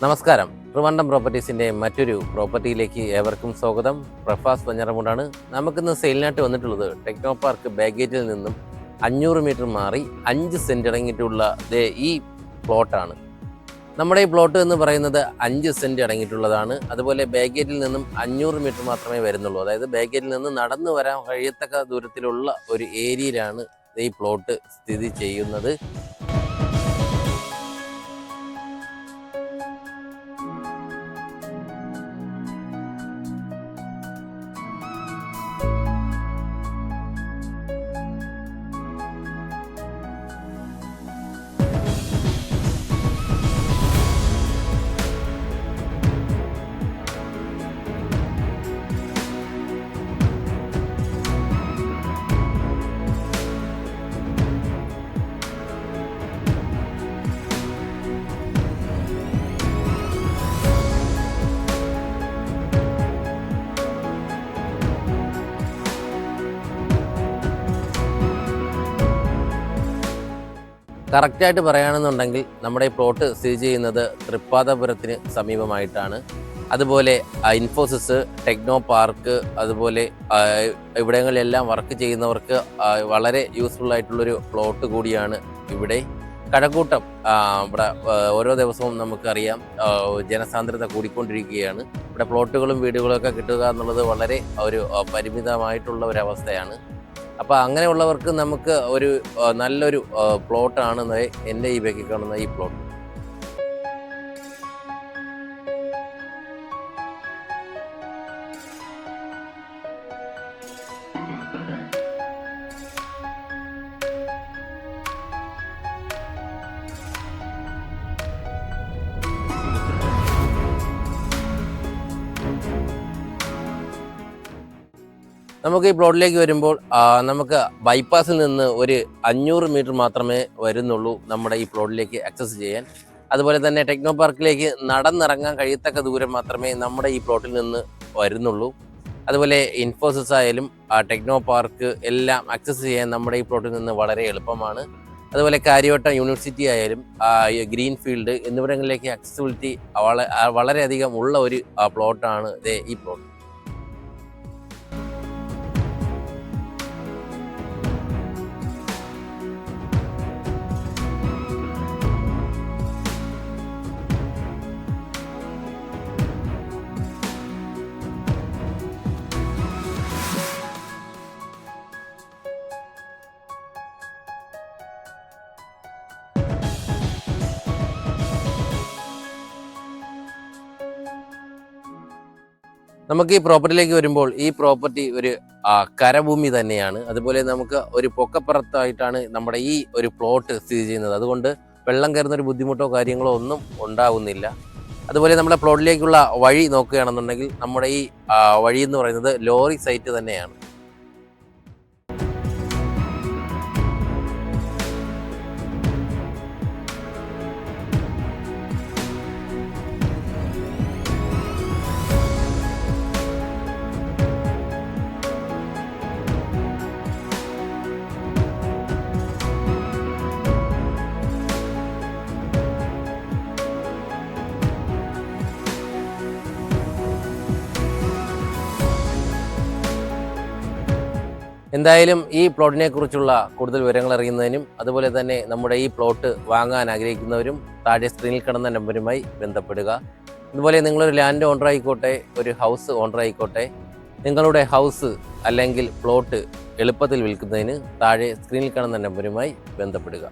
നമസ്കാരം. ട്രിവാൻഡ്രം പ്രോപ്പർട്ടീസിൻ്റെ മറ്റൊരു പ്രോപ്പർട്ടിയിലേക്ക് ഏവർക്കും സ്വാഗതം. പ്രഫാസ് പഞ്ഞറമുണ്ടാണ്. നമുക്കിന്ന് സെയിലിനായിട്ട് വന്നിട്ടുള്ളത് ടെക്നോ പാർക്ക് ബാഗേജിൽ നിന്നും 500 മീറ്റർ മാറി 5 സെൻറ്റ് അടങ്ങിയിട്ടുള്ള ഈ പ്ലോട്ടാണ്. നമ്മുടെ ഈ പ്ലോട്ട് എന്ന് പറയുന്നത് 5 സെൻറ്റ് അടങ്ങിയിട്ടുള്ളതാണ്. അതുപോലെ ബാഗേജിൽ നിന്നും 500 മീറ്റർ മാത്രമേ വരുന്നുള്ളൂ. അതായത് ബാഗേജിൽ നിന്ന് നടന്നു വരാൻ കഴിയത്തക്ക ദൂരത്തിലുള്ള ഒരു ഏരിയയിലാണ് ഈ പ്ലോട്ട് സ്ഥിതി ചെയ്യുന്നത്. കറക്റ്റായിട്ട് പറയുകയാണെന്നുണ്ടെങ്കിൽ നമ്മുടെ ഈ പ്ലോട്ട് സ്ഥിതി ചെയ്യുന്നത് തൃപ്പാദപുരത്തിന് സമീപമായിട്ടാണ്. അതുപോലെ ഇൻഫോസിസ്, ടെക്നോ പാർക്ക്, അതുപോലെ ഇവിടങ്ങളിലെല്ലാം വർക്ക് ചെയ്യുന്നവർക്ക് വളരെ യൂസ്ഫുൾ ആയിട്ടുള്ളൊരു പ്ലോട്ട് കൂടിയാണ് ഇവിടെ. കഴക്കൂട്ടം ഇവിടെ ഓരോ ദിവസവും നമുക്കറിയാം ജനസാന്ദ്രത കൂടിക്കൊണ്ടിരിക്കുകയാണ്. ഇവിടെ പ്ലോട്ടുകളും വീടുകളൊക്കെ കിട്ടുക എന്നുള്ളത് വളരെ ഒരു പരിമിതമായിട്ടുള്ള ഒരവസ്ഥയാണ്. അപ്പോൾ അങ്ങനെയുള്ളവർക്ക് നമുക്ക് ഒരു നല്ലൊരു പ്ലോട്ടാണ് എൻ്റെ ഈ ബാക്കിൽ കാണുന്ന ഈ പ്ലോട്ട്. നമുക്ക് ഈ പ്ലോട്ടിലേക്ക് വരുമ്പോൾ നമുക്ക് ബൈപ്പാസിൽ നിന്ന് ഒരു 500 മീറ്റർ മാത്രമേ വരുന്നുള്ളൂ നമ്മുടെ ഈ പ്ലോട്ടിലേക്ക് ആക്സസ് ചെയ്യാൻ. അതുപോലെ തന്നെ ടെക്നോ പാർക്കിലേക്ക് നടന്നിറങ്ങാൻ കഴിയത്തക്ക ദൂരം മാത്രമേ നമ്മുടെ ഈ പ്ലോട്ടിൽ നിന്ന് വരുന്നുള്ളൂ. അതുപോലെ ഇൻഫോസിസ് ആയാലും ടെക്നോ പാർക്ക് എല്ലാം ആക്സസ് ചെയ്യാൻ നമ്മുടെ ഈ പ്ലോട്ടിൽ നിന്ന് വളരെ എളുപ്പമാണ്. അതുപോലെ കാര്യവട്ടം യൂണിവേഴ്സിറ്റി ആയാലും ഗ്രീൻ ഫീൽഡ് എന്നിവിടങ്ങളിലേക്ക് ആക്സസിബിലിറ്റി വളരെയധികം ഉള്ള ഒരു പ്ലോട്ടാണ് ഈ പ്ലോട്ട്. നമുക്ക് ഈ പ്രോപ്പർട്ടിയിലേക്ക് വരുമ്പോൾ ഈ പ്രോപ്പർട്ടി ഒരു കരഭൂമി തന്നെയാണ്. അതുപോലെ നമുക്ക് ഒരു പൊക്കപ്പുറത്തായിട്ടാണ് നമ്മുടെ ഈ ഒരു പ്ലോട്ട് സ്ഥിതി ചെയ്യുന്നത്. അതുകൊണ്ട് വെള്ളം കയറുന്ന ഒരു ബുദ്ധിമുട്ടോ കാര്യങ്ങളോ ഒന്നും ഉണ്ടാകുന്നില്ല. അതുപോലെ നമ്മുടെ പ്ലോട്ടിലേക്കുള്ള വഴി നോക്കുകയാണെന്നുണ്ടെങ്കിൽ നമ്മുടെ ഈ വഴി എന്ന് പറയുന്നത് ലോറി സൈറ്റ് തന്നെയാണ്. എന്തായാലും ഈ പ്ലോട്ടിനെ കുറിച്ചുള്ള കൂടുതൽ വിവരങ്ങൾ അറിയുന്നതിനും അതുപോലെ തന്നെ നമ്മുടെ ഈ പ്ലോട്ട് വാങ്ങാൻ ആഗ്രഹിക്കുന്നവരും താഴെ സ്ക്രീനിൽ കിടന്ന നമ്പറുമായി ബന്ധപ്പെടുക. അതുപോലെ നിങ്ങളൊരു ലാൻഡ് ഓണർ ആയിക്കോട്ടെ, ഒരു ഹൗസ് ഓണർ ആയിക്കോട്ടെ, നിങ്ങളുടെ ഹൗസ് അല്ലെങ്കിൽ പ്ലോട്ട് എളുപ്പത്തിൽ വിൽക്കുന്നതിന് താഴെ സ്ക്രീനിൽ കിടന്ന നമ്പറുമായി ബന്ധപ്പെടുക.